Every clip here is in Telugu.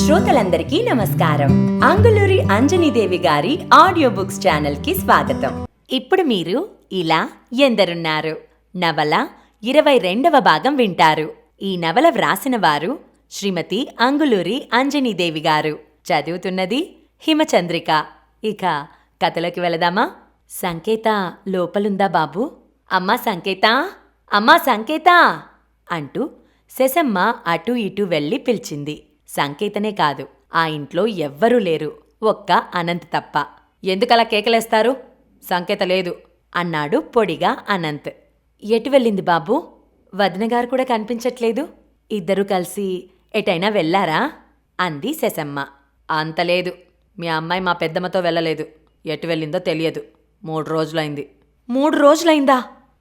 శ్రోతలందరికీ నమస్కారం. అంగులూరి అంజనీదేవి గారి ఆడియో బుక్స్ ఛానల్ కి స్వాగతం. ఇప్పుడు మీరు ఇలా ఎందరున్నారు నవల 22వ భాగం వింటారు. ఈ నవల వ్రాసిన వారు శ్రీమతి అంగులూరి అంజనీదేవి గారు. చదువుతున్నది హిమచంద్రిక. ఇక కథలోకి వెళదామా? సంకేత లోపలుందా బాబు? అమ్మా సంకేత, అమ్మా సంకేత అంటూ శశమ్మ అటూ ఇటూ వెళ్ళి పిలిచింది. సంకేతనే కాదు, ఆ ఇంట్లో ఎవ్వరూ లేరు, ఒక్క అనంత్ తప్ప. ఎందుకలా కేకలేస్తారు? సంకేత లేదు అన్నాడు పొడిగా అనంత్. ఎటు వెళ్ళింది బాబు? వదినగారు కూడా కనిపించట్లేదు. ఇద్దరూ కలిసి ఎటైనా వెళ్ళారా అంది శశమ్మ. అంతలేదు, మీ అమ్మాయి మా పెద్దమ్మతో వెళ్ళలేదు. ఎటు వెళ్ళిందో తెలియదు. 3 రోజులైంది. 3 రోజులైందా?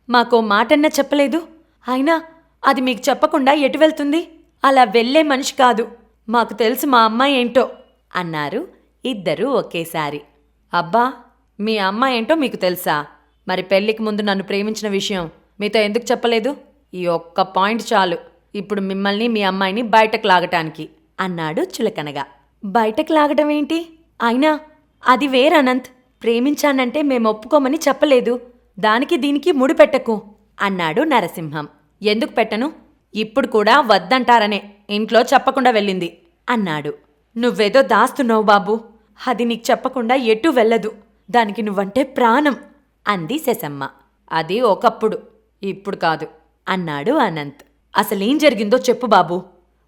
మాకో మాటన్నా చెప్పలేదు. అయినా అది మీకు చెప్పకుండా ఎటు వెళ్తుంది? అలా వెళ్ళే మనిషి కాదు. మాకు తెలుసు మా అమ్మాయి ఏంటో అన్నారు ఇద్దరూ ఒకేసారి. అబ్బా, మీ అమ్మాయి ఏంటో మీకు తెలుసా? మరి పెళ్లికి ముందు నన్ను ప్రేమించిన విషయం మీతో ఎందుకు చెప్పలేదు? ఈ ఒక్క పాయింట్ చాలు ఇప్పుడు మిమ్మల్ని మీ అమ్మాయిని బయటకు లాగటానికి అన్నాడు చులకనగా. బయటకు లాగటం ఏంటి? అయినా అది వేరనంత్. ప్రేమించానంటే మేమొప్పుకోమని చెప్పలేదు. దానికి దీనికి ముడిపెట్టకు అన్నాడు నరసింహం. ఎందుకు పెట్టను? ఇప్పుడు కూడా వద్దంటారనే ఇంట్లో చెప్పకుండా వెళ్ళింది అన్నాడు. నువ్వేదో దాస్తున్నావు బాబు. అది నీకు చెప్పకుండా ఎటూ వెళ్ళదు. దానికి నువ్వంటే ప్రాణం అంది శశమ్మ. అది ఒకప్పుడు, ఇప్పుడు కాదు అన్నాడు అనంత్. అసలేం జరిగిందో చెప్పు బాబు,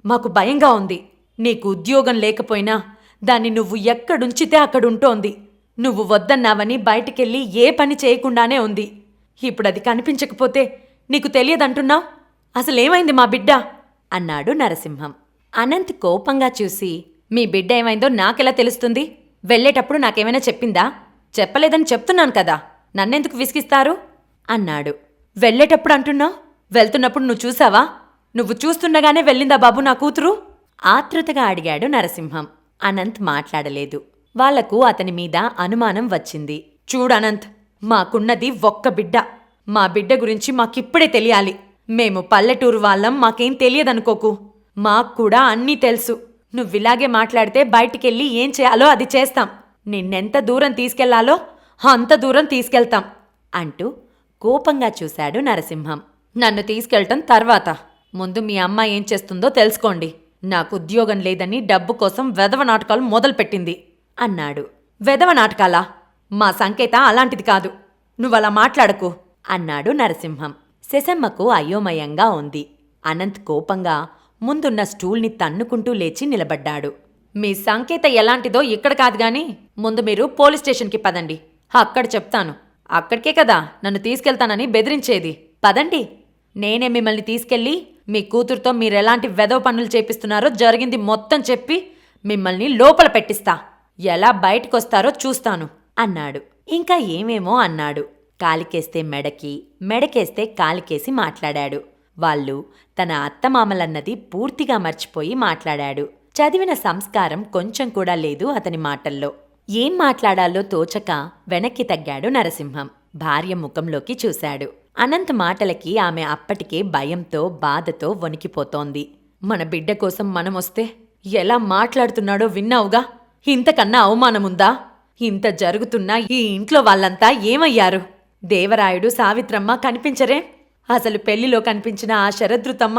మాకు భయంగా ఉంది. నీకు ఉద్యోగం లేకపోయినా దాన్ని నువ్వు ఎక్కడుంచితే అక్కడుంటోంది. నువ్వు వద్దన్నావని బయటికెళ్ళి ఏ పని చేయకుండానే ఉంది. ఇప్పుడది కనిపించకపోతే నీకు తెలియదంటున్నావు. అసలేమైంది మా బిడ్డ అన్నాడు నరసింహం. అనంత్ కోపంగా చూసి, మీ బిడ్డ ఏమైందో నాకెలా తెలుస్తుంది? వెళ్ళేటప్పుడు నాకేమైనా చెప్పిందా? చెప్పలేదని చెప్తున్నాను కదా, నన్నెందుకు విసిగిస్తారు అన్నాడు. వెళ్ళేటప్పుడు అంటున్నావు, వెళ్తున్నప్పుడు నువ్వు చూసావా? నువ్వు చూస్తుండగానే వెళ్ళిందా బాబు నా కూతురు? ఆతృతగా అడిగాడు నరసింహం. అనంత్ మాట్లాడలేదు. వాళ్లకు అతని మీద అనుమానం వచ్చింది. చూడనంత్, మాకున్నది ఒక్క బిడ్డ. మా బిడ్డ గురించి మాకిప్పుడే తెలియాలి. మేము పల్లెటూరు వాళ్ళం, మాకేం తెలియదనుకోకు. మాక్కూడా అన్నీ తెలుసు. నువ్విలాగే మాట్లాడితే బయటికెళ్ళి ఏం చేయాలో అది చేస్తాం. నిన్నెంత దూరం తీసుకెళ్లాలో అంత దూరం తీసుకెళ్తాం అంటూ కోపంగా చూశాడు నరసింహం. నన్ను తీసుకెళ్టం తర్వాత, ముందు మీ అమ్మ ఏం చేస్తుందో తెలుసుకోండి. నాకు ఉద్యోగం లేదని డబ్బు కోసం వెధవ నాటకాలు మొదలుపెట్టింది అన్నాడు. వెధవ నాటకాలా? మా సంకేత అలాంటిది కాదు. నువ్వలా మాట్లాడకు అన్నాడు నరసింహం. శశమ్మకు అయోమయంగా ఉంది. అనంత్ కోపంగా ముందున్న స్టూల్ని తన్నుకుంటూ లేచి నిలబడ్డాడు. మీ సంకేత ఎలాంటిదో ఇక్కడ కాదుగాని ముందు మీరు పోలీస్ స్టేషన్కి పదండి, అక్కడ చెప్తాను. అక్కడికే కదా నన్ను తీసుకెళ్తానని బెదిరించేది. పదండి, నేనే మిమ్మల్ని తీసుకెళ్ళి మీ కూతురుతో మీరెలాంటి వెధవ పనులు చేపిస్తున్నారో జరిగింది మొత్తం చెప్పి మిమ్మల్ని లోపల పెట్టిస్తా. ఎలా బయటకొస్తారో చూస్తాను అన్నాడు. ఇంకా ఏమేమో అన్నాడు. కాలికేస్తే మెడకి, మెడకేస్తే కాలికేసి మాట్లాడాడు. వాళ్ళు తన అత్తమామలన్నది పూర్తిగా మర్చిపోయి మాట్లాడాడు. చదివిన సంస్కారం కొంచెం కూడా లేదు అతని మాటల్లో. ఏం మాట్లాడాలో తోచక వెనక్కి తగ్గాడు నరసింహం. భార్య ముఖంలోకి చూశాడు. అనంత్ మాటలకి ఆమె అప్పటికే భయంతో బాధతో వణికిపోతోంది. మన బిడ్డ కోసం మనమొస్తే ఎలా మాట్లాడుతున్నాడో విన్నావుగా. ఇంతకన్నా అవమానముందా? ఇంత జరుగుతున్నా ఈ ఇంట్లో వాళ్ళంతా ఏమయ్యారు? దేవరాయుడు, సావిత్రమ్మ కనిపించరే? అసలు పెళ్లిలో కనిపించిన ఆ శరదృతమ్మ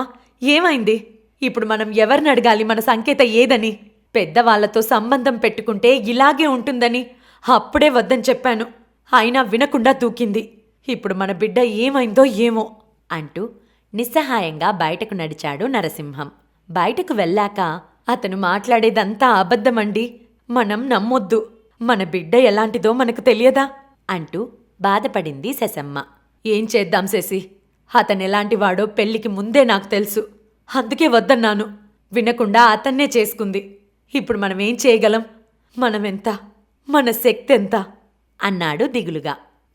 ఏమైంది? ఇప్పుడు మనం ఎవరిని అడగాలి మన సంకేత ఏదని? పెద్దవాళ్లతో సంబంధం పెట్టుకుంటే ఇలాగే ఉంటుందని అప్పుడే వద్దని చెప్పాను. అయినా వినకుండా దూకింది. ఇప్పుడు మన బిడ్డ ఏమైందో ఏమో అంటూ నిస్సహాయంగా బయటకు నడిచాడు నరసింహం. బయటకు వెళ్ళాక అతను మాట్లాడేదంతా అబద్ధమండి, మనం నమ్మొద్దు. మన బిడ్డ ఎలాంటిదో మనకు తెలియదా అంటూ బాధపడింది శశమ్మ. ఏం చేద్దాం శశి, అతనెలాంటివాడో పెళ్లికి ముందే నాకు తెలుసు. అందుకే వద్దన్నాను. వినకుండా అతన్నే చేసుకుంది. ఇప్పుడు మనమేం చేయగలం? మనమెంత, మన శక్తి ఎంత అన్నాడు దిగులుగా.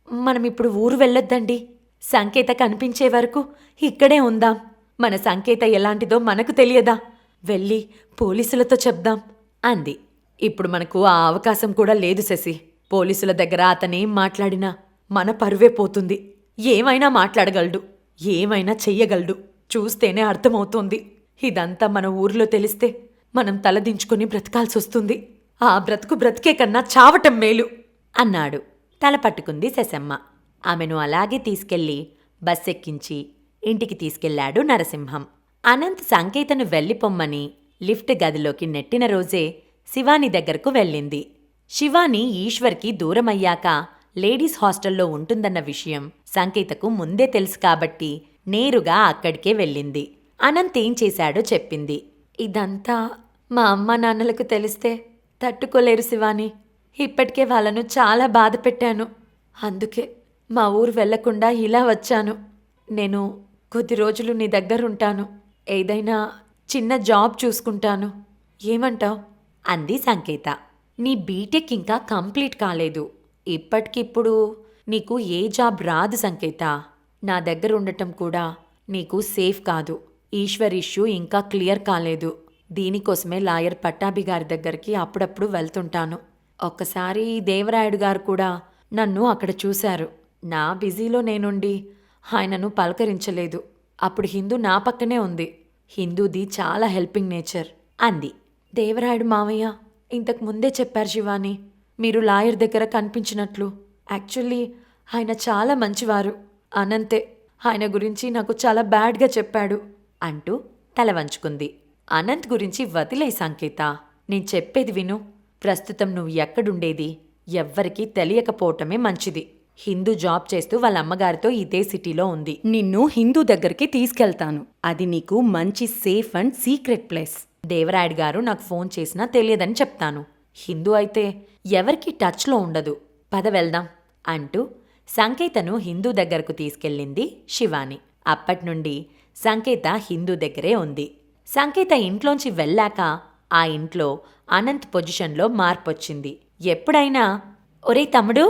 మనమిప్పుడు ఊరు వెళ్ళొద్దండి. సంకేత కనిపించే వరకు ఇక్కడే ఉందాం. మన సంకేత ఎలాంటిదో మనకు తెలియదా? వెళ్ళి పోలీసులతో చెప్దాం అంది. ఇప్పుడు మనకు ఆ అవకాశం కూడా లేదు శశి. పోలీసుల దగ్గర అతనేం మాట్లాడినా మన పరువే పోతుంది. ఏమైనా మాట్లాడగలడు, ఏమైనా చెయ్యగలడు. చూస్తేనే అర్థమవుతోంది. ఇదంతా మన ఊరిలో తెలిస్తే మనం తలదించుకొని బ్రతకాల్సొస్తుంది. ఆ బ్రతుకు బ్రతికే కన్నా చావటం మేలు అన్నాడు. తల పట్టుకుంది శశమ్మ. ఆమెను అలాగే తీసుకెళ్లి బస్సెక్కించి ఇంటికి తీసుకెళ్లాడు నరసింహం. అనంత్ సంకేతను వెళ్ళిపొమ్మని లిఫ్ట్ గదిలోకి నెట్టిన రోజే శివాని దగ్గరకు వెళ్ళింది. శివాని ఈశ్వర్కి దూరమయ్యాక లేడీస్ హాస్టల్లో ఉంటుందన్న విషయం సంకేతకు ముందే తెలుసు కాబట్టి నేరుగా అక్కడికే వెళ్ళింది. అనంత్ ఏం చేశాడో చెప్పింది. ఇదంతా మా అమ్మ నాన్నలకు తెలిస్తే తట్టుకోలేరు శివాని. ఇప్పటికే వాళ్ళను చాలా బాధ పెట్టాను. అందుకే మా ఊరు వెళ్లకుండా ఇలా వచ్చాను. నేను కొద్ది రోజులు నీ దగ్గరుంటాను. ఏదైనా చిన్న జాబ్ చూసుకుంటాను. ఏమంటావ్? అంది సంకేత. నీ బీటెక్ ఇంకా కంప్లీట్ కాలేదు. ఇప్పటికిప్పుడు నీకు ఏ జాబ్ రాదు సంకేత. నా దగ్గర ఉండటం కూడా నీకు సేఫ్ కాదు. ఈశ్వర్ ఇష్యూ ఇంకా క్లియర్ కాలేదు. దీనికోసమే లాయర్ పట్టాభి గారి దగ్గరికి అప్పుడప్పుడు వెళ్తుంటాను. ఒక్కసారి దేవరాయుడు గారు కూడా నన్ను అక్కడ చూశారు. నా బిజీలో నేనుండి ఆయనను పలకరించలేదు. అప్పుడు హిందూ నా పక్కనే ఉంది. హిందూది చాలా హెల్పింగ్ నేచర్ అంది. దేవరాయుడు మావయ్య ఇంతకు ముందే చెప్పారు శివాని, మీరు లాయర్ దగ్గర కనిపించినట్లు. యాక్చువల్లీ ఆయన చాలా మంచివారు. అనంతే ఆయన గురించి నాకు చాలా బ్యాడ్గా చెప్పాడు అంటూ తల వంచుకుంది. అనంత్ గురించి వదిలే సంకేత. నేను చెప్పేది విను. ప్రస్తుతం నువ్వు ఎక్కడుండేది ఎవ్వరికీ తెలియకపోవటమే మంచిది. హిందూ జాబ్ చేస్తూ వాళ్ళ అమ్మగారితో ఇదే సిటీలో ఉంది. నిన్ను హిందూ దగ్గరికి తీసుకెళ్తాను. అది నీకు మంచి సేఫ్ అండ్ సీక్రెట్ ప్లేస్. దేవరాయుడు గారు నాకు ఫోన్ చేసినా తెలియదని చెప్తాను. హిందూ అయితే ఎవరికీ టచ్లో ఉండదు. పద వెళ్దాం అంటూ సంకేతను హిందూ దగ్గరకు తీసుకెళ్ళింది శివాని. అప్పట్నుండి సంకేత హిందూ దగ్గరే ఉంది. సంకేత ఇంట్లోంచి వెళ్ళాక ఆ ఇంట్లో అనంత్ పొజిషన్లో మార్పొచ్చింది. ఎప్పుడైనా ఒరే తమ్ముడు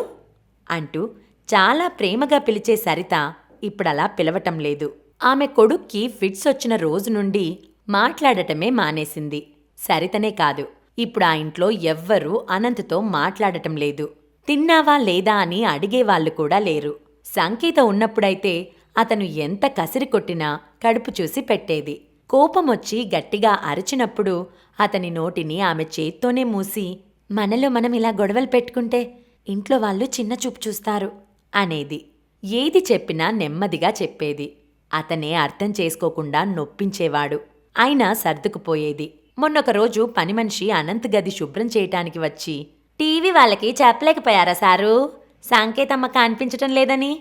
అంటూ చాలా ప్రేమగా పిలిచే సరిత ఇప్పుడలా పిలవటం లేదు. ఆమె కొడుక్కి ఫిట్స్ వచ్చిన రోజు నుండి మాట్లాడటమే మానేసింది. సరితనే కాదు, ఇప్పుడు ఆ ఇంట్లో ఎవ్వరూ అనంత్తో మాట్లాడటం లేదు. తిన్నావా లేదా అని అడిగేవాళ్లు కూడా లేరు. సంకేత ఉన్నప్పుడైతే అతను ఎంత కసిరి కొట్టినా కడుపు చూసి పెట్టేది. కోపమొచ్చి గట్టిగా అరిచినప్పుడు అతని నోటిని ఆమె చేత్తోనే మూసి, మనలో మనం ఇలా గొడవలు పెట్టుకుంటే ఇంట్లో వాళ్ళు చిన్న చూపు చూస్తారు అనేది. ఏది చెప్పినా నెమ్మదిగా చెప్పేది. అతనే అర్థం చేసుకోకుండా నొప్పించేవాడు. అయినా సర్దుకుపోయేది. మొన్నొకరోజు పనిమనిషి అనంత్ గది శుభ్రం చేయటానికి వచ్చి, టీవీ వాళ్ళకి చెప్పలేకపోయారా సారు సంకేతమ్మ కనిపించటం లేదని?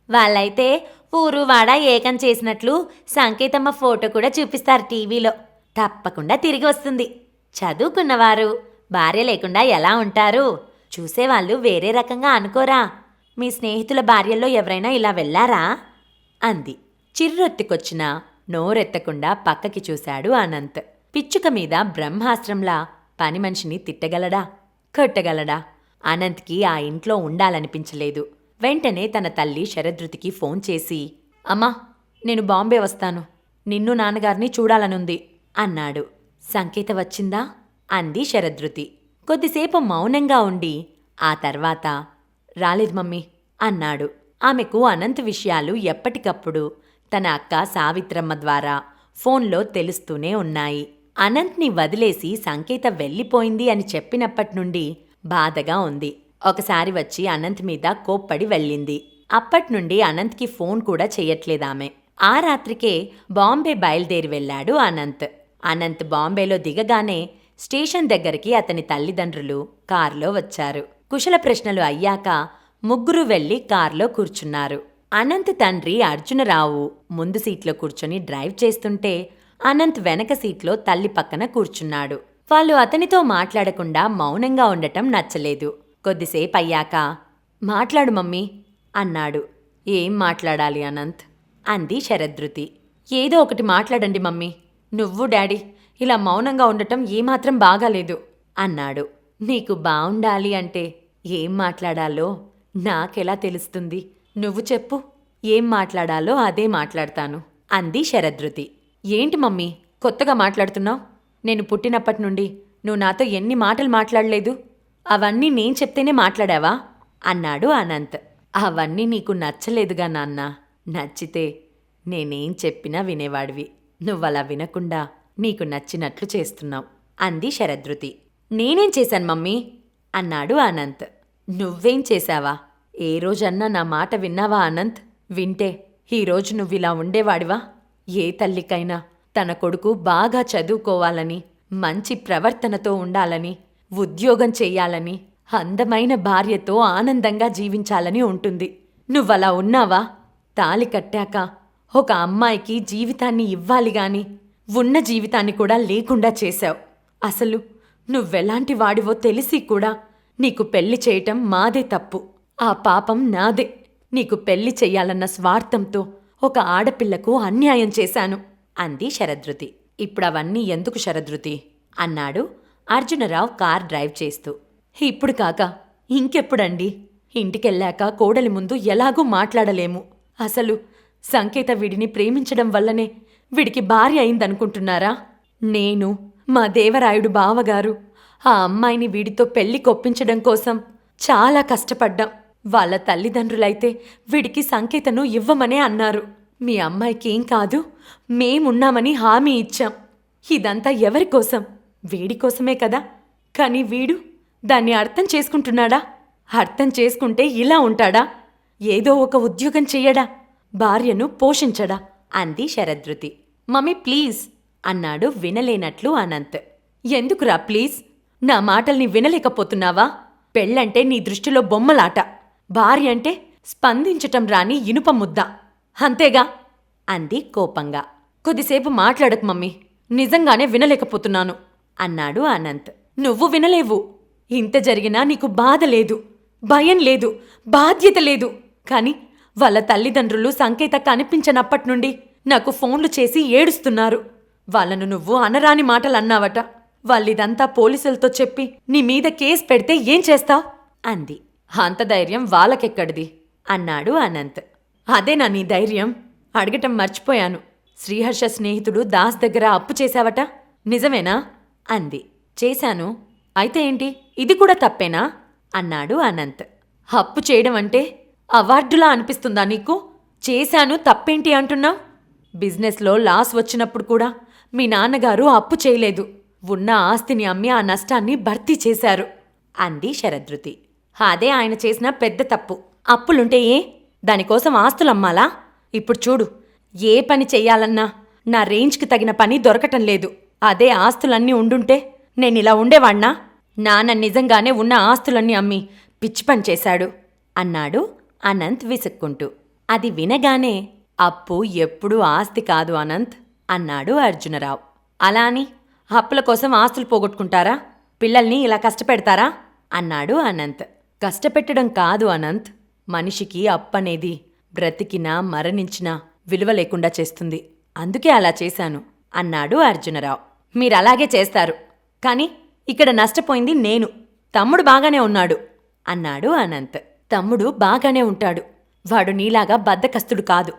వాళ్ళైతే ఊరు వాడ ఏకం చేసినట్లు సంకేతమ్మ ఫోటో కూడా చూపిస్తారు టీవీలో. తప్పకుండా తిరిగి వస్తుంది. చదువుకున్నవారు భార్య లేకుండా ఎలా ఉంటారు? చూసేవాళ్ళు వేరే రకంగా అనుకోరా? మీ స్నేహితుల భార్యల్లో ఎవరైనా ఇలా వెళ్ళారా? అంది. చిర్రొత్తికొచ్చినా నోరెత్తకుండా పక్కకి చూశాడు అనంత్. పిచ్చుక మీద బ్రహ్మాస్త్రంలా పనిమనిషిని తిట్టగలడా, కొట్టగలడా? అనంత్కి ఆ ఇంట్లో ఉండాలనిపించలేదు. వెంటనే తన తల్లి శరదృతికి ఫోన్ చేసి, అమ్మా నేను బాంబే వస్తాను, నిన్ను నాన్నగారిని చూడాలనుంది అన్నాడు. సంకేత వచ్చిందా? అంది శరదృతి. కొద్దిసేపు మౌనంగా ఉండి ఆ తర్వాత రాలేదు మమ్మీ అన్నాడు. ఆమెకు అనంత్ విషయాలు ఎప్పటికప్పుడు తన అక్క సావిత్రమ్మ ద్వారా ఫోన్లో తెలుస్తూనే ఉన్నాయి. అనంత్ని వదిలేసి సంకేత వెళ్ళిపోయింది అని చెప్పినప్పట్నుండి బాధగా ఉంది. ఒకసారి వచ్చి అనంత్ మీద కోప్పడి వెళ్ళింది. అప్పట్నుండి అనంత్కి ఫోన్ కూడా చెయ్యట్లేదామె. ఆ రాత్రికే బాంబే బయలుదేరి వెళ్ళాడు అనంత్. అనంత్ బాంబేలో దిగగానే స్టేషన్ దగ్గరికి అతని తల్లిదండ్రులు కారులో వచ్చారు. కుశల ప్రశ్నలు అయ్యాక ముగ్గురు వెళ్లి కారులో కూర్చున్నారు. అనంత్ తండ్రి అర్జునరావు ముందు సీట్లో కూర్చొని డ్రైవ్ చేస్తుంటే అనంత్ వెనక సీట్లో తల్లి పక్కన కూర్చున్నాడు. వాళ్ళు అతనితో మాట్లాడకుండా మౌనంగా ఉండటం నచ్చలేదు. కొద్దిసేపయ్యాక మాట్లాడు మమ్మీ అన్నాడు. ఏం మాట్లాడాలి అనంత్? అంది శరదృతి. ఏదో ఒకటి మాట్లాడండి మమ్మీ. నువ్వు డాడీ ఇలా మౌనంగా ఉండటం ఏమాత్రం బాగాలేదు అన్నాడు. నీకు బావుండాలి అంటే ఏం మాట్లాడాలో నాకెలా తెలుస్తుంది? నువ్వు చెప్పు. ఏం మాట్లాడాలో అదే మాట్లాడతాను అంది శరదృతి. ఏంటి మమ్మీ కొత్తగా మాట్లాడుతున్నావు? నేను పుట్టినప్పటి నుండి నువ్వు నాతో ఎన్ని మాటలు మాట్లాడలేదు? అవన్నీ నేను చెప్తేనే మాట్లాడావా? అన్నాడు అనంత్. అవన్నీ నీకు నచ్చలేదుగా నాన్నా. నచ్చితే నేనేం చెప్పినా వినేవాడివి. నువ్వలా వినకుండా నీకు నచ్చినట్లు చేస్తున్నావు అంది శరదృతి. నేనేం చేశాను మమ్మీ అన్నాడు అనంత్. నువ్వేం చేశావా? ఏ రోజన్నా నా మాట విన్నావా అనంత్? వింటే ఈరోజు నువ్విలా ఉండేవాడివా? ఏ తల్లికైనా తన కొడుకు బాగా చదువుకోవాలని, మంచి ప్రవర్తనతో ఉండాలని, ఉద్యోగం చెయ్యాలని, అందమైన భార్యతో ఆనందంగా జీవించాలని ఉంటుంది. నువ్వలా ఉన్నావా? తాళి కట్టాక ఒక అమ్మాయికి జీవితాన్ని ఇవ్వాలి గాని ఉన్న జీవితాన్ని కూడా లేకుండా చేశావు. అసలు నువ్వెలాంటి వాడివో తెలిసి కూడా నీకు పెళ్లి చేయటం మాదే తప్పు. ఆ పాపం నాదే. నీకు పెళ్లి చెయ్యాలన్న స్వార్థంతో ఒక ఆడపిల్లకు అన్యాయం చేశాను అంది శరదృతి. ఇప్పుడవన్నీ ఎందుకు శరదృతి అన్నాడు అర్జునరావు కార్ డ్రైవ్ చేస్తూ. ఇప్పుడు కాక ఇంకెప్పుడండి? ఇంటికెళ్ళాక కోడలి ముందు ఎలాగూ మాట్లాడలేము. అసలు సంకేత వీడిని ప్రేమించడం వల్లనే వీడికి భార్య అయిందనుకుంటున్నారా? నేను, మా దేవరాయుడు బావగారు ఆ అమ్మాయిని వీడితో పెళ్లి కొప్పించడం కోసం చాలా కష్టపడ్డాం. వాళ్ళ తల్లిదండ్రులైతే వీడికి సంకేతను ఇవ్వమనే అన్నారు. మీ అమ్మాయికేం కాదు, మేమున్నామని హామీ ఇచ్చాం. ఇదంతా ఎవరికోసం? వీడికోసమే కదా. కాని వీడు దాన్ని అర్థం చేసుకుంటున్నాడా? అర్థం చేసుకుంటే ఇలా ఉంటాడా? ఏదో ఒక ఉద్యోగం చెయ్యడా? భార్యను పోషించడా? అంది శరదృతి. మమ్మీ ప్లీజ్ అన్నాడు వినలేనట్లు అనంత్. ఎందుకురా ప్లీజ్? నా మాటల్ని వినలేకపోతున్నావా? పెళ్ళంటే నీ దృష్టిలో బొమ్మలాట, భార్య అంటే స్పందించటం రాని ఇనుప ముద్ద, అంతేగా అంది కోపంగా. కొద్దిసేపు మాట్లాడకు మమ్మీ, నిజంగానే వినలేకపోతున్నాను అన్నాడు అనంత్. నువ్వు వినలేవు. ఇంత జరిగినా నీకు బాధ లేదు, భయం లేదు, బాధ్యత లేదు. కాని వాళ్ళ తల్లిదండ్రులు సంకేత కనిపించనప్పట్నుండి నాకు ఫోన్లు చేసి ఏడుస్తున్నారు. వాళ్ళను నువ్వు అనరాని మాటలన్నావట. వాళ్ళిదంతా పోలీసులతో చెప్పి నీ మీద కేసు పెడితే ఏం చేస్తావ్? అంది. అంత ధైర్యం వాళ్ళకెక్కడిది అన్నాడు అనంత్. అదేనా నీ ధైర్యం? అడగటం మర్చిపోయాను. శ్రీహర్ష స్నేహితుడు దాస్ దగ్గర అప్పు చేశావట, నిజమేనా? అంది. చేశాను. అయితే ఏంటి, ఇది కూడా తప్పేనా అన్నాడు అనంత్. అప్పు చేయడం అంటే అవార్డులా అనిపిస్తుందా నీకు? చేశాను తప్పేంటి అంటున్నావ్? బిజినెస్లో లాస్ వచ్చినప్పుడు కూడా మీ నాన్నగారు అప్పు చేయలేదు. ఉన్న ఆస్తిని అమ్మి ఆ నష్టాన్ని భర్తీ చేశారు అంది శరదృతి. అదే ఆయన చేసిన పెద్ద తప్పు. అప్పులుంటే ఏ? దానికోసం ఆస్తులమ్మాలా? ఇప్పుడు చూడు, ఏ పని చెయ్యాలన్నా నా రేంజ్కి తగిన పని దొరకటం లేదు. అదే ఆస్తులన్నీ ఉండుంటే నేనిలా ఉండేవాణ్ణా? నాన్న నిజంగానే ఉన్న ఆస్తులన్నీ అమ్మి పిచ్చి పని చేశాడు అన్నాడు అనంత్ విసుక్కుంటూ. అది వినగానే అప్పు ఎప్పుడూ ఆస్తి కాదు అనంత్ అన్నాడు అర్జునరావు. అలా అని అప్పుల కోసం ఆస్తులు పోగొట్టుకుంటారా? పిల్లల్ని ఇలా కష్టపెడతారా అన్నాడు అనంత్. కష్టపెట్టడం కాదు అనంత్, మనిషికి అప్పనేది బ్రతికినా మరణించినా విలువ లేకుండా చేస్తుంది. అందుకే అలా చేశాను అన్నాడు అర్జునరావు. మీరలాగే చేస్తారు, కాని ఇక్కడ నష్టపోయింది నేను. తమ్ముడు బాగానే ఉన్నాడు అన్నాడు అనంత్. తమ్ముడు బాగానే ఉంటాడు. వాడు నీలాగా బద్ధకస్తుడు కాదు.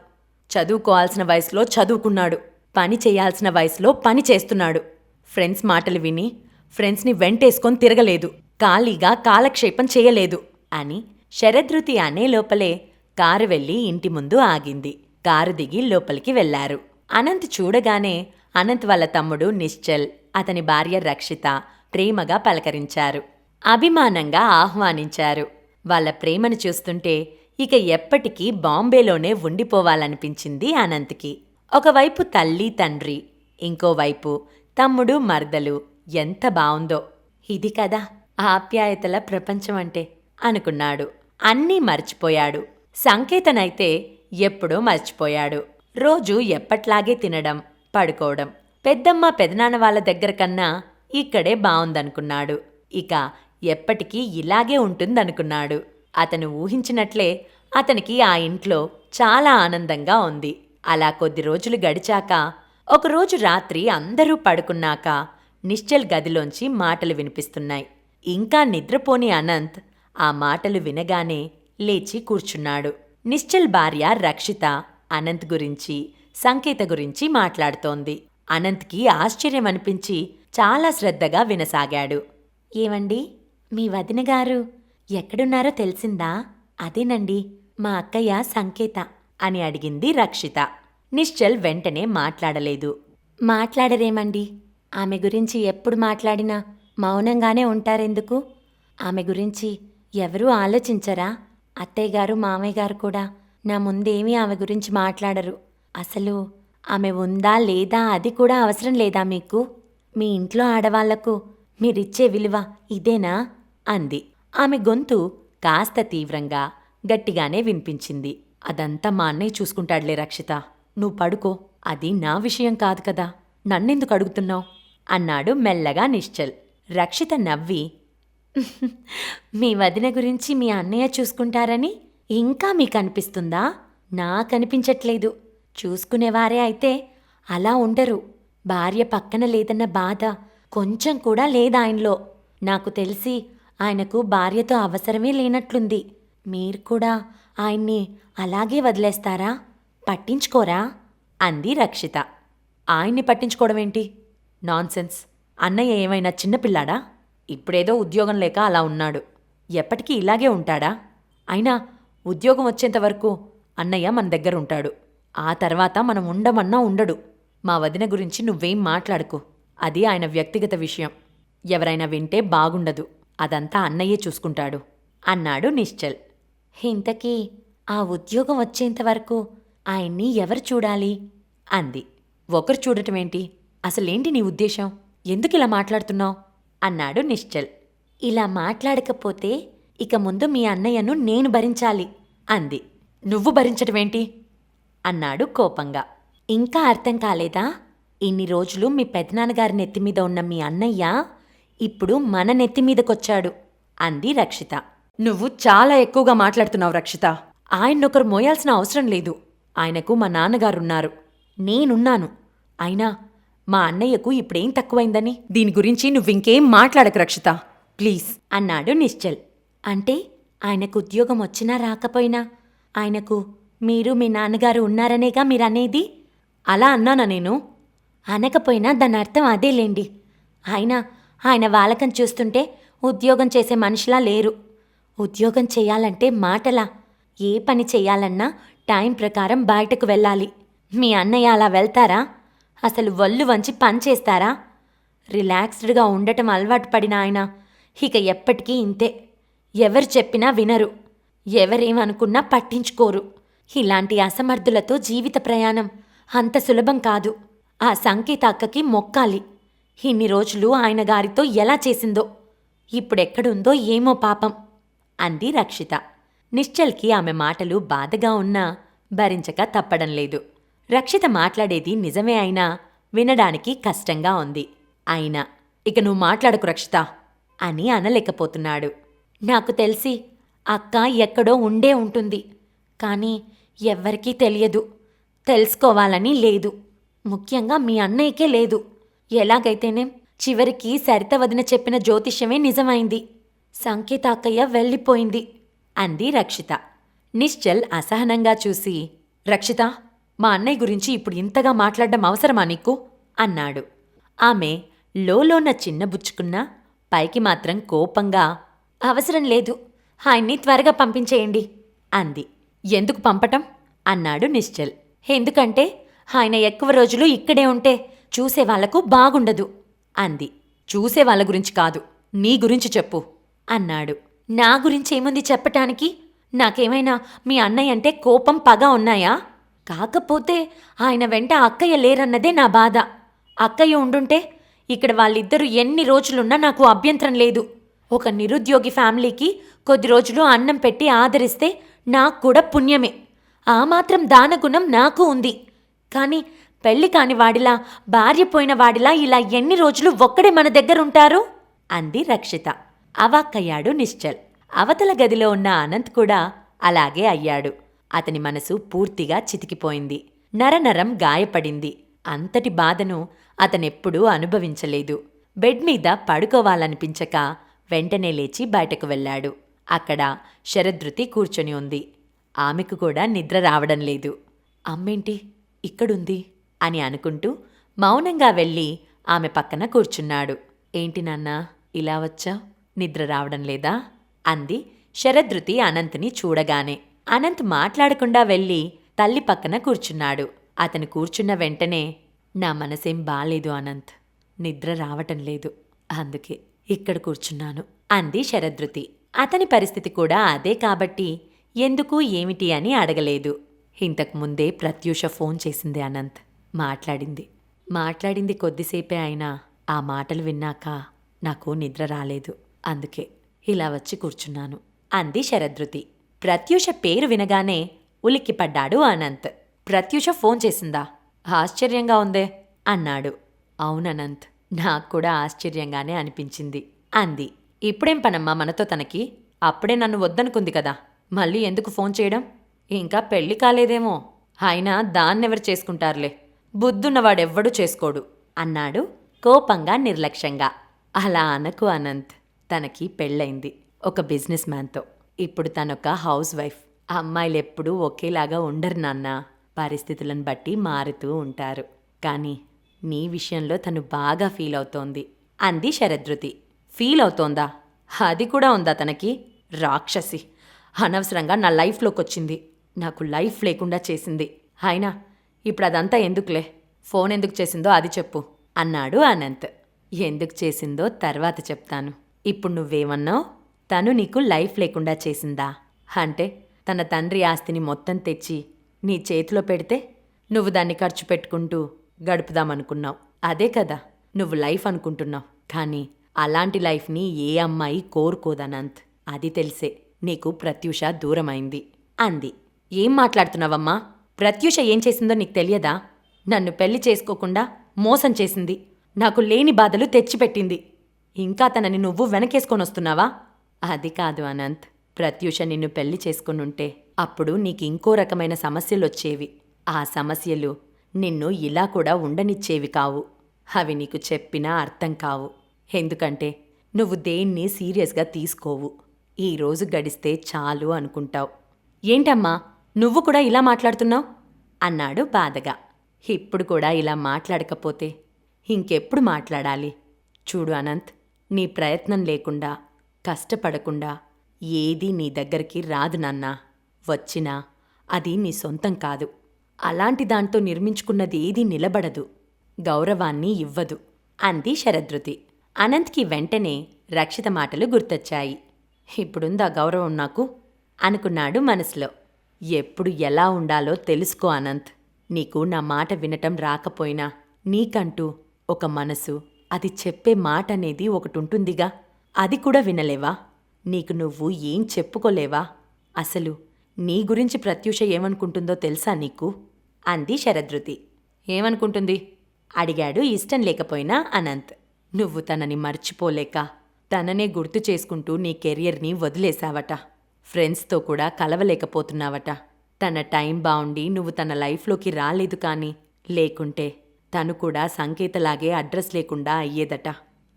చదువుకోవాల్సిన వయసులో చదువుకున్నాడు, పని చేయాల్సిన వయసులో పని చేస్తున్నాడు. ఫ్రెండ్స్ మాటలు విని ఫ్రెండ్స్ని వెంటేసుకొని తిరగలేదు, ఖాళీగా కాలక్షేపం చేయలేదు అని శరదృతి అనే లోపలే కారు వెళ్ళి ఇంటి ముందు ఆగింది. కారు దిగి లోపలికి వెళ్లారు. అనంత్ చూడగానే అనంత్ వాళ్ళ తమ్ముడు నిశ్చల్, అతని భార్య రక్షిత ప్రేమగా పలకరించారు, అభిమానంగా ఆహ్వానించారు. వాళ్ళ ప్రేమను చూస్తుంటే ఇక ఎప్పటికీ బాంబేలోనే ఉండిపోవాలనిపించింది అనంత్కి. ఒకవైపు తల్లి తండ్రి, ఇంకోవైపు తమ్ముడు మర్దలు. ఎంత బావుందో! ఇది కదా ఆప్యాయతల ప్రపంచం అంటే అనుకున్నాడు. అన్నీ మర్చిపోయాడు. సంకేతనైతే ఎప్పుడో మర్చిపోయాడు. రోజూ ఎప్పట్లాగే తినడం, పడుకోవడం. పెద్దమ్మ పెదనాన్న వాళ్ళ దగ్గర కన్నా ఇక్కడే బావుందనుకున్నాడు. ఇక ఎప్పటికీ ఇలాగే ఉంటుందనుకున్నాడు. అతను ఊహించినట్లే అతనికి ఆ ఇంట్లో చాలా ఆనందంగా ఉంది. అలా కొద్ది రోజులు గడిచాక ఒకరోజు రాత్రి అందరూ పడుకున్నాక నిశ్చల్ గదిలోంచి మాటలు వినిపిస్తున్నాయి. ఇంకా నిద్రపోని అనంత్ ఆ మాటలు వినగానే లేచి కూర్చున్నాడు. నిశ్చల్ భార్య రక్షిత అనంత్ గురించి, సంకేత గురించి మాట్లాడుతోంది. అనంత్కి ఆశ్చర్యమనిపించి చాలా శ్రద్ధగా వినసాగాడు. ఏవండి, మీ వదినగారు ఎక్కడున్నారో తెలిసిందా? అదేనండి, మా అక్కయ్య సంకేత అని అడిగింది రక్షిత. నిశ్చల్ వెంటనే మాట్లాడలేదు. మాట్లాడరేమండి, ఆమె గురించి ఎప్పుడు మాట్లాడినా మౌనంగానే ఉంటారెందుకు? ఆమె గురించి ఎవరూ ఆలోచించరా? అత్తయ్యగారు మామయ్యగారు కూడా నా ముందేమీ ఆమె గురించి మాట్లాడరు. అసలు ఆమె ఉందా లేదా అది కూడా అవసరం లేదా మీకు? మీ ఇంట్లో ఆడవాళ్లకు మీరిచ్చే విలువ ఇదేనా? అంది. ఆమె గొంతు కాస్త తీవ్రంగా గట్టిగానే వినిపించింది. అదంతా మా అన్నయ్య చూసుకుంటాడులే రక్షిత, నువ్వు పడుకో. అది నా విషయం కాదు కదా, నన్నెందుకు అడుగుతున్నావు? అన్నాడు మెల్లగా నిశ్చల్. రక్షిత నవ్వి, మీ వదిన గురించి మీ అన్నయ్య చూసుకుంటారని ఇంకా మీకనిపిస్తుందా? నాకనిపించట్లేదు. చూసుకునేవారే అయితే అలా ఉండరు. భార్య పక్కన లేదన్న బాధ కొంచెం కూడా లేదాయనలో. నాకు తెలిసి ఆయనకు భార్యతో అవసరమే లేనట్లుంది. మీరు కూడా ఆయన్ని అలాగే వదిలేస్తారా? పట్టించుకోరా? అంది రక్షిత. ఆయన్ని పట్టించుకోవడమేంటి? నాన్సెన్స్. అన్నయ్య ఏమైనా చిన్నపిల్లాడా? ఇప్పుడేదో ఉద్యోగం లేక అలా ఉన్నాడు. ఎప్పటికీ ఇలాగే ఉంటాడా? అయినా ఉద్యోగం వచ్చేంతవరకు అన్నయ్య మన దగ్గర ఉంటాడు. ఆ తర్వాత మనం ఉండమన్నా ఉండడు. మా వదిన గురించి నువ్వేం మాట్లాడుకో. అది ఆయన వ్యక్తిగత విషయం. ఎవరైనా వింటే బాగుండదు. అదంతా అన్నయ్యే చూసుకుంటాడు అన్నాడు నిశ్చల్. ఇంతకీ ఆ ఉద్యోగం వచ్చేంతవరకు ఆయన్ని ఎవరు చూడాలి? అంది. ఒకరు చూడటమేంటి? అసలేంటి నీ ఉద్దేశం? ఎందుకిలా మాట్లాడుతున్నావు? అన్నాడు నిశ్చల్. ఇలా మాట్లాడకపోతే ఇక ముందు మీ అన్నయ్యను నేను భరించాలి అంది. నువ్వు భరించటమేంటి? అన్నాడు కోపంగా. ఇంకా అర్థం కాలేదా? ఇన్ని రోజులు మీ పెదనాన్నగారి నెత్తిమీద ఉన్న మీ అన్నయ్య ఇప్పుడు మన నెత్తిమీదకొచ్చాడు అంది రక్షిత. నువ్వు చాలా ఎక్కువగా మాట్లాడుతున్నావు రక్షిత. ఆయన్నొకరు మోయాల్సిన అవసరం లేదు. ఆయనకు మా నాన్నగారున్నారు, నేనున్నాను. అయినా మా అన్నయ్యకు ఇప్పుడేం తక్కువైందని? దీని గురించి నువ్వింకేం మాట్లాడకు రక్షిత, ప్లీజ్ అన్నాడు నిశ్చల్. అంటే ఆయనకు ఉద్యోగం వచ్చినా రాకపోయినా ఆయనకు మీరు మీ నాన్నగారు ఉన్నారనేగా మీరనేది? అలా అన్నానా నేను? అనకపోయినా దాని అర్థం అదేలేండి. ఆయన వాలకం చూస్తుంటే ఉద్యోగం చేసే మనిషిలా లేరు. ఉద్యోగం చెయ్యాలంటే మాటలా? ఏ పని చెయ్యాలన్నా టైం ప్రకారం బయటకు వెళ్ళాలి. మీ అన్నయ్య అలా వెళ్తారా? అసలు వల్లు వంచి పని చేస్తారా? రిలాక్స్డ్గా ఉండటం అలవాటు పడిన ఆయన ఇక ఎప్పటికీ ఇంతే. ఎవరు చెప్పినా వినరు, ఎవరేమనుకున్నా పట్టించుకోరు. ఇలాంటి అసమర్థులతో జీవిత ప్రయాణం అంత సులభం కాదు. ఆ సంకేత అక్కకి మొక్కాలి. ఇన్ని రోజులు ఆయన గారితో ఎలా చేసిందో, ఇప్పుడెక్కడుందో ఏమో పాపం అంది రక్షిత. నిశ్చల్కి ఆమె మాటలు బాధగా ఉన్నా భరించక తప్పడం లేదు. రక్షిత మాట్లాడేది నిజమే అయినా వినడానికి కష్టంగా ఉంది. అయినా ఇక నువ్వు మాట్లాడకు రక్షిత అని అనలేకపోతున్నాడు. నాకు తెలిసి అక్క ఎక్కడో ఉండే ఉంటుంది, కానీ ఎవ్వరికీ తెలియదు. తెలుసుకోవాలని లేదు. ముఖ్యంగా మీ అన్నయ్యకే లేదు. ఎలాగైతేనేం చివరికి సరిత వదిన చెప్పిన జ్యోతిష్యమే నిజమైంది. సంకేత అక్కయ్య వెళ్ళిపోయింది అంది రక్షిత. నిశ్చల్ అసహనంగా చూసి, రక్షిత, మా అన్నయ్య గురించి ఇప్పుడు ఇంతగా మాట్లాడడం అవసరమా నీకు? అన్నాడు. ఆమె లోలోన చిన్నబుచ్చుకున్నా పైకి మాత్రం కోపంగా, అవసరం లేదు, ఆయన్ని త్వరగా పంపించేయండి అంది. ఎందుకు పంపటం? అన్నాడు నిశ్చల్. ఎందుకంటే ఆయన ఎక్కువ రోజులు ఇక్కడే ఉంటే చూసేవాళ్లకు బాగుండదు అంది. చూసేవాళ్ల గురించి కాదు, నీ గురించి చెప్పు అన్నాడు. నా గురించేముంది చెప్పటానికి? నాకేమైనా మీ అన్నయ్య అంటే కోపం పగ ఉన్నాయా? కాకపోతే ఆయన వెంట అక్కయ్య లేరన్నదే నా బాధ. అక్కయ్య ఉండుంటే ఇక్కడ వాళ్ళిద్దరూ ఎన్ని రోజులున్నా నాకు అభ్యంతరం లేదు. ఒక నిరుద్యోగి ఫ్యామిలీకి కొద్ది రోజులు అన్నం పెట్టి ఆదరిస్తే నాకు కూడా పుణ్యమే. ఆ మాత్రం దానగుణం నాకు ఉంది. కానీ పెళ్లి కాని వాడిలా, భార్య పోయిన వాడిలా ఇలా ఎన్ని రోజులు ఒక్కడే మన దగ్గరుంటారు? అంది రక్షిత. అవాక్కయ్యాడు నిశ్చల్. అవతల గదిలో ఉన్న అనంత్ కూడా అలాగే అయ్యాడు. అతని మనసు పూర్తిగా చితికిపోయింది. నరనరం గాయపడింది. అంతటి బాధను అతనెప్పుడూ అనుభవించలేదు. బెడ్ మీద పడుకోవాలనిపించక వెంటనే లేచి బయటకు వెళ్ళాడు. అక్కడ శరదృతి కూర్చొని ఉంది. ఆమెకు కూడా నిద్ర రావడం లేదు. అమ్మేంటి ఇక్కడుంది అని అనుకుంటూ మౌనంగా వెళ్ళి ఆమె పక్కన కూర్చున్నాడు. ఏంటి నాన్నా ఇలా వచ్చా? నిద్ర రావడం లేదా? అంది శరదృతి అనంత్ని చూడగానే. అనంత్ మాట్లాడకుండా వెళ్ళి తల్లి పక్కన కూర్చున్నాడు. అతను కూర్చున్న వెంటనే, నా మనసేం బాలేదు అనంత్. నిద్ర రావటం లేదు. అందుకే ఇక్కడ కూర్చున్నాను అంది శరదృతి. అతని పరిస్థితి కూడా అదే కాబట్టి ఎందుకు ఏమిటి అని అడగలేదు. ఇంతకుముందే ప్రత్యూష ఫోన్ చేసింది అనంత్. మాట్లాడింది కొద్దిసేపే అయినా ఆ మాటలు విన్నాక నాకు నిద్ర రాలేదు. అందుకే ఇలా వచ్చి కూర్చున్నాను అంది శరదృతి. ప్రత్యూష పేరు వినగానే ఉలిక్కిపడ్డాడు అనంత్. ప్రత్యూష ఫోన్ చేసిందా? ఆశ్చర్యంగా ఉందే అన్నాడు. అవుననంత్, నాకు కూడా ఆశ్చర్యంగానే అనిపించింది అంది. ఇప్పుడేం పనమ్మా మనతో తనకి? అప్పుడే నన్ను వద్దనుకుంది కదా, మళ్ళీ ఎందుకు ఫోన్ చేయడం? ఇంకా పెళ్లి కాలేదేమో. అయినా దాన్నెవరు చేసుకుంటారులే, బుద్ధున్నవాడెవ్వడూ చేసుకోడు అన్నాడు కోపంగా నిర్లక్ష్యంగా. అలా అనకు అనంత్, తనకి పెళ్ళైంది ఒక బిజినెస్ మ్యాన్తో. ఇప్పుడు తనొక హౌస్ వైఫ్. అమ్మాయిలెప్పుడూ ఒకేలాగా ఉండరు నాన్న, పరిస్థితులను బట్టి మారుతూ ఉంటారు. కానీ నీ విషయంలో తను బాగా ఫీల్ అవుతోంది అంది శరదృతి. ఫీల్ అవుతోందా? అది కూడా ఉందా తనకి? రాక్షసి, అనవసరంగా నా లైఫ్లోకొచ్చింది, నాకు లైఫ్ లేకుండా చేసింది. అయినా ఇప్పుడు అదంతా ఎందుకులే, ఫోన్ ఎందుకు చేసిందో అది చెప్పు అన్నాడు అనంత్. ఎందుకు చేసిందో తర్వాత చెప్తాను. ఇప్పుడు నువ్వేమన్నావు? తను నీకు లైఫ్ లేకుండా చేసిందా? అంటే తన తండ్రి ఆస్తిని మొత్తం తెచ్చి నీ చేతిలో పెడితే నువ్వు దాన్ని ఖర్చు పెట్టుకుంటూ గడుపుదామనుకున్నావు. అదే కదా నువ్వు లైఫ్ అనుకుంటున్నావు. కానీ అలాంటి లైఫ్ని ఏ అమ్మాయి కోరుకోదనంత్. అది తెలిసే నీకు ప్రత్యూష దూరమైంది అంది. ఏం మాట్లాడుతున్నావమ్మా? ప్రత్యూష ఏం చేసిందో నీకు తెలియదా? నన్ను పెళ్లి చేసుకోకుండా మోసం చేసింది, నాకు లేని బాధలు తెచ్చిపెట్టింది. ఇంకా తనని నువ్వు వెనకేసుకొనొస్తున్నావా? అది కాదు అనంత్, ప్రత్యూష నిన్ను పెళ్లి చేసుకునుంటే అప్పుడు నీకింకో రకమైన సమస్యలొచ్చేవి. ఆ సమస్యలు నిన్ను ఇలా కూడా ఉండనిచ్చేవి కావు. అవి నీకు చెప్పినా అర్థం కావు. ఎందుకంటే నువ్వు దేన్ని సీరియస్గా తీసుకోవు. ఈ రోజు గడిస్తే చాలు అనుకుంటావు. ఏంటమ్మా నువ్వు కూడా ఇలా మాట్లాడుతున్నావు అన్నాడు బాధగా. ఇప్పుడు కూడా ఇలా మాట్లాడకపోతే ఇంకెప్పుడు మాట్లాడాలి? చూడు అనంత్, నీ ప్రయత్నం లేకుండా, కష్టపడకుండా ఏదీ నీ దగ్గరికి రాదు నాన్నా. వచ్చినా అది నీ సొంతం కాదు. అలాంటి దాంతో నిర్మించుకున్నది ఏదీ నిలబడదు, గౌరవాన్ని ఇవ్వదు అంది శరదృతి. అనంత్కి వెంటనే రక్షిత మాటలు గుర్తొచ్చాయి. ఇప్పుడుందా గౌరవం నాకు అనుకున్నాడు మనసులో. ఎప్పుడు ఎలా ఉండాలో తెలుసుకో అనంత్. నీకు నా మాట వినటం రాకపోయినా నీకంటూ ఒక మనసు, అది చెప్పే మాట అనేది ఒకటుంటుందిగా. అది కూడా వినలేవా? నీకు నువ్వు ఏం చెప్పుకోలేవా? అసలు నీ గురించి ప్రత్యూష ఏమనుకుంటుందో తెలుసా నీకు? అంది శరదృతి. ఏమనుకుంటుంది అడిగాడు ఇష్టం లేకపోయినా అనంత్. నువ్వు తనని మర్చిపోలేక తననే గుర్తు చేసుకుంటూ నీ కెరియర్ని వదిలేశావట. ఫ్రెండ్స్తో కూడా కలవలేకపోతున్నావట. తన టైం బావుండి నువ్వు తన లైఫ్లోకి రాలేదు. కానీ లేకుంటే తను కూడా సంకేతలాగే అడ్రస్ లేకుండా అయ్యేదట.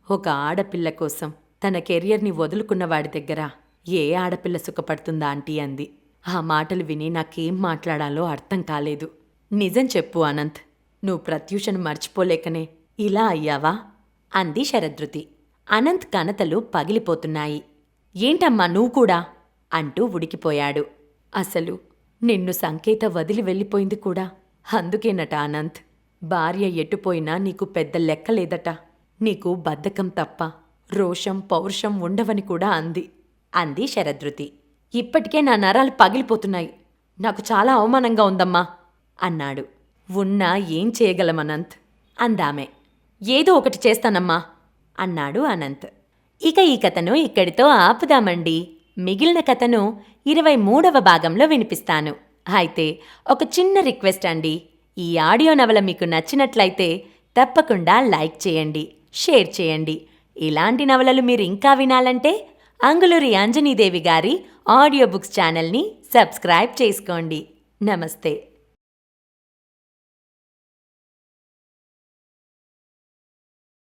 ఒక ఆడపిల్ల కోసం తన కెరియర్ని వదులుకున్న వాడి దగ్గర ఏ ఆడపిల్ల సుఖపడుతుందా ఆంటీ అంది. ఆ మాటలు విని నాకేం మాట్లాడాలో అర్థం కాలేదు. నిజం చెప్పు అనంత్, నువ్వు ప్రత్యూషను మర్చిపోలేకనే ఇలా అయ్యావా? అంది శరదృతి. అనంత్ కనతలు పగిలిపోతున్నాయి. ఏంటమ్మా నువ్వు కూడా అంటూ ఉడికిపోయాడు. అసలు నిన్ను సంకేత వదిలి వెళ్ళిపోయింది కూడా అందుకేనట అనంత్. భార్య ఎటుపోయినా నీకు పెద్ద లెక్కలేదట. నీకు బద్ధకం తప్ప రోషం పౌరుషం ఉండవని కూడా అంది శరదృతి. ఇప్పటికే నా నరాలు పగిలిపోతున్నాయి, నాకు చాలా అవమానంగా ఉందమ్మా అన్నాడు. ఉన్నా ఏం చేయగలమనంత్ అందామె. ఏదో ఒకటి చేస్తానమ్మా అన్నాడు అనంత్. ఇక ఈ కథను ఇక్కడితో ఆపుదామండి. మిగిలిన కథను 23వ భాగంలో వినిపిస్తాను. అయితే ఒక చిన్న రిక్వెస్ట్ అండి, ఈ ఆడియో నవల మీకు నచ్చినట్లయితే తప్పకుండా లైక్ చేయండి, షేర్ చేయండి. ఇలాంటి నవలలు మీరు ఇంకా వినాలంటే అంగులూరి అంజనీదేవి గారి ఆడియో బుక్స్ ఛానల్ని సబ్స్క్రైబ్ చేసుకోండి. నమస్తే.